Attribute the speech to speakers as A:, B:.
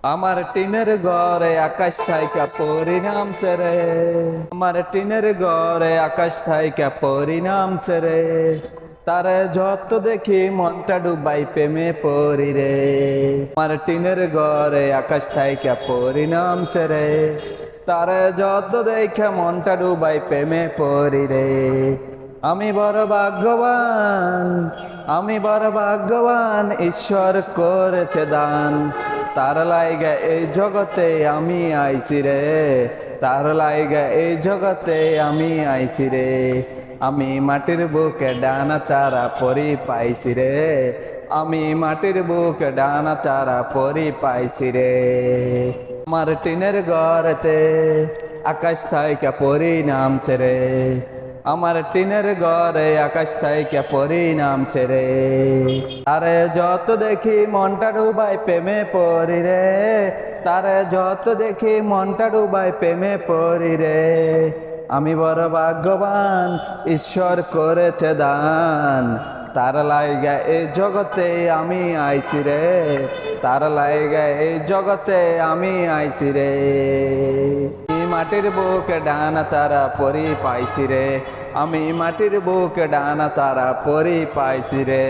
A: আমার টিনের ঘরে আকাশ থাইকা পরিণাম ছেড়ে, আমার টিনের ঘরে আকাশ থাইকা পরিণাম ছেড়ে, তারে যত দেখি মনটা ডুবাই প্রেমে পড়ি রে। আমার টিনের ঘরে আকাশ থাইকা পরিণাম ছেড়ে, তারে যত দেখে মনটা ডুবাই প্রেমে পড়ি রে। আমি বড় ভাগ্যবান, আমি বড় ভাগ্যবান, ঈশ্বর করেছে দান। তার লাইগা এই জগতে আমি আইছি রে, তার লাইগা এই জগতে আমি আইছি রে। আমি মাটির বুকে ডানা চারা পরি পাইছি রে, আমি মাটির বুকে ডানা চারা পরি পাইছি রে। আমার টিনের ঘরেতে আকাশ থাইকা পরিণাম ছেড়ে, আমার টিনের ঘরে আকাশ থাইকা পরিণাম ছেড়ে, তারে যত দেখি মনটা ডুবাই প্রেমে পড়ি রে, তারে যত দেখি মনটা ডুবাই প্রেমে পড়ি রে। আমি বড় ভাগ্যবান, ঈশ্বর করেছে দান। তার লাইগা এই জগতে আমি আইছি রে, তার লাইগা এই জগতে আমি আইছি রে। মাটির বুকে ডানা চারা পরি পাইছি রে, আমি মাটির বুকে ডানা চারা পরি পাইছি রে।